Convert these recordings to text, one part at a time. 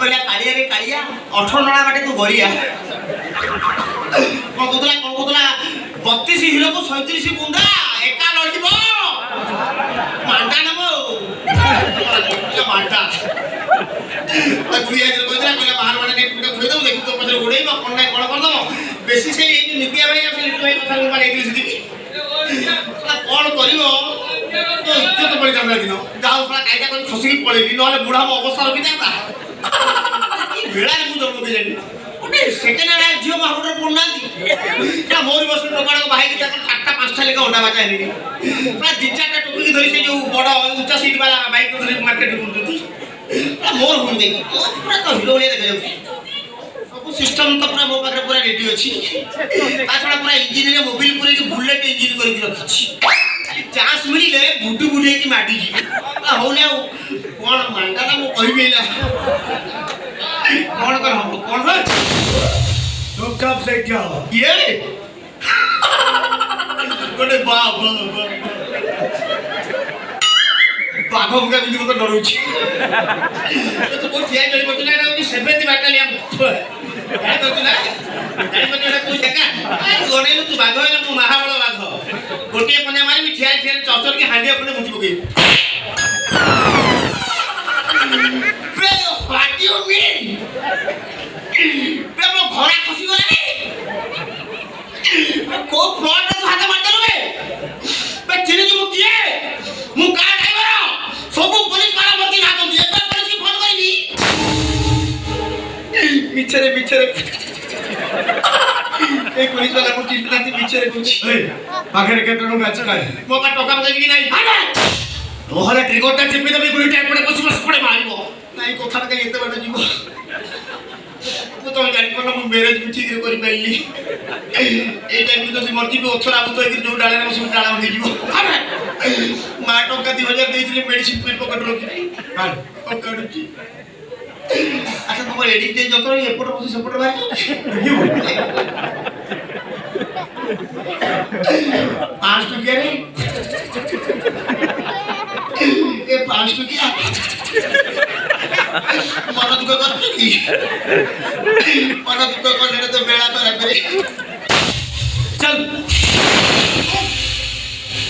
କହିଲା କାଳିଆରେ କାଳିଆ 18 ନଳା ବାଟେ ତୁ ଗଳିଆ କଣ କହୁଥିଲା 32 ହିରୋକୁ 37 ଗୁଣ୍ଡା ଏକା ଲଢିବ ମାଣ୍ଡା ନବ ମାଣ୍ଡା ବାହାର ମାନେ ଖୋଇଦେବୁ ଦେଖି ତୋ ପଛରେ ଗୋଡେଇବ କଣ ନାହିଁ କଣ କରିଦେବ ବେଶୀ ସେଇ ନିତିଆ ଭାଇ ଲିଟୁ ଭାଇ କଥା ନେଇଥିଲି ସେଠିକି କଣ କରିବ ତ ଇଜ୍ଜତ ପଡ଼ିଥାନ୍ତା ଦିନ ଯାହା କାଇଦା କରି ଖସିକି ପଳେଇବି ନହେଲେ ବୁଢା ମୋ ଅବସ୍ଥା ରଖିଥାନ୍ତା ବେଳାରେ ମୁଁ ଜନ୍ମ ଦେଲେଣି ଗୋଟେ ସେକେଣ୍ଡ ହ୍ୟାଣ୍ଡ ଝିଅ ମାହୁଡରେ ପଡୁନାହାନ୍ତି ମୋରି ବର୍ଷ ଟୋକାଡ଼କୁ ବାହାଇକି ତାଙ୍କର 4ଟା 5ଟା ଲେଖା ଅଣ୍ଡା ବାଜା ହେଲେଣି ପୁରା 2-4ଟା ଟୋକିକି ଧରି ସେ ଯୋଉ ବଡ଼ ଉଞ୍ଚା ସିଟ୍ ବାଲା ବାଇକ୍ ଧରି ମାର୍କେଟରେ ବୁଲୁଛନ୍ତି ମୋର ହଉନି ପୁରା ତ ହିରୋ ଭଳିଆ ଦେଖାଯାଉଛି ସବୁ ସିଷ୍ଟମ୍ ତ ପୁରା ମୋ ପାଖରେ ପୁରା ରେଡି ଅଛି ତା ଛଡ଼ା ପୁରା ଇଞ୍ଜିନରେ ମୋବିଲ ପୁରେଇକି ବୁଲେଟ୍ ଇଞ୍ଜିନ କରିକି ରଖିଛି ଚାନ୍ସ ମିଳିଲେ ବୁଟୁ ବୁଟୁ ହେଇକି ମାଡ଼ିଯିବି ହଉନି ଆଉ କଣ ମାଣ୍ଡାଟା ମୁଁ କହିବି ନା କଣ କର ହବ କଣ ଚୁପଚାପ ସେଇଠି ହବ ଇଏ ଗୋଟେ ବାଘ ମୁଖା ବିଧି ମତେ ଡରୁଛି ତୁ ଠିଆ କରିପାରୁଛୁ ନା ଏଇଟା ହଉଛି 70 ବାଟାଲିୟନ ଜାଣିପାରୁଛୁ ନା ଜାଣିପାରୁଛୁ ଏଇଟା କୋଉ ଜାଗା ତୁ ଅନେଇଲୁ ତୁ ବାଘ ହେଲେ ମୁଁ ମହାବଳ ବାଘ ଗୋଟିଏ ପଞ୍ଜା ମାରିବି ଠିଆ ଠିଆରେ ଚର୍ଚରିକି ହାଣ୍ଡିଆ ଖଣ୍ଡେ ମୁଠି ପକେଇବି What do you mean? ମୋ ଘୋଡ଼ା ଖସିଗଲାଣି କୋଉ ଫ୍ଲଟରେ ତୁ ହାତ ମାରିଦେଲୁ ଚିହ୍ନିଛୁ ମୁଁ କିଏ ମୁଁ କାହା ଡ୍ରାଇଭର ସବୁ ପୋଲିସ ମାରା ମତେ ନାଚନ୍ତି ଏବେ ପୋଲିସକି ଫୋନ କରିବି ମିଛରେ এই পুলিশ বালা ମୁଁ ଚିହ୍ନି ନାହାନ୍ତି ମିଛରେ କହୁଛି ପାଖରେ କେତେ ଟଙ୍କା ଅଛି କାଇଁ ମୋ ପାଖରେ ଟଙ୍କା ପକେଇବି କି ନାହିଁ ନହେଲେ ଟ୍ରିଗରଟା ଚିପି ଦେବି ଗୁଳିଟା ଏପଟେ ବସି ପଡ଼େ ମାରିବ ନାଇଁ କଥାଟା କାହିଁ ଏତେ ବାଟ ଯିବ ମୁଁ ତମେ ଜାଣିପାରୁନ ମୁଁ ମ୍ୟାରେଜ ବି ଠିକରେ କରିପାରିଲି ଏଇ ଟାଇମରେ ଯଦି ମରିଯିବି ଅଥରା ଭୂତ ହେଇକି ଯୋଉ ଡାଳରେ ବସିବି ଡାଳ ହେଇଯିବ ମା ଟଙ୍କା 2000 ଦେଇଥିଲେ ମେଡିସିନ ପାଇଁ ପକେଟ ରଖିବି କାଢୁଛି ଆଚ୍ଛା ତମର ଏଡିଟ୍ ଦେଇ ଯନ୍ତ୍ର ଏପଟେ ବସି ସେପଟେ ବାହାରି 5 ଟଙ୍କିଆରେ ଏ 5 ଟଙ୍କିଆ मन दुख कर मन दुख कर तो बेड़ा खराब करे चल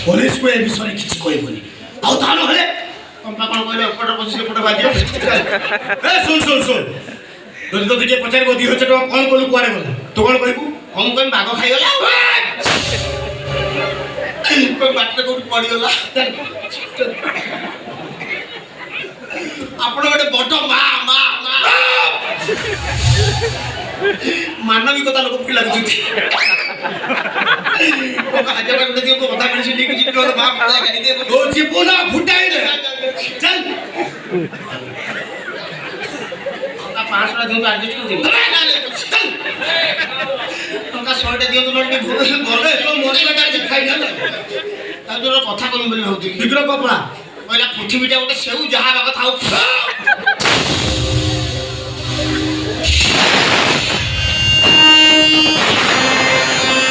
पुलिस को ए विषय किछि कहबोनी आ ता न हले कंपा कोन कहले एपट बसी सेपट बाजियो ए सुन যদি তো দিকে পচার গদি হচ্ছে তো কোন কলু কুয়ারে গলা তো কোন কইবু हम कोन भाग खाई गला कोन बाटरे कोन पड़ी गला आपण गोटे बड़ मा मा मा मानविकता लोक की लागुची ओ हजार गोटे दियो तो बता मिलसी ठीक जी तो बाप गाड़ी दे ओ जीवना फुटाई रे चल का 500 दियो तो एडजस्ट कर दे चल का 100 दियो तो लड्डी गले तो मोरे लगा खाई ना ता जो कथा कम बोली होती शीघ्र कपड़ा पहिला पृथ्वीटा गोटे सेउ जहा बाग थाउ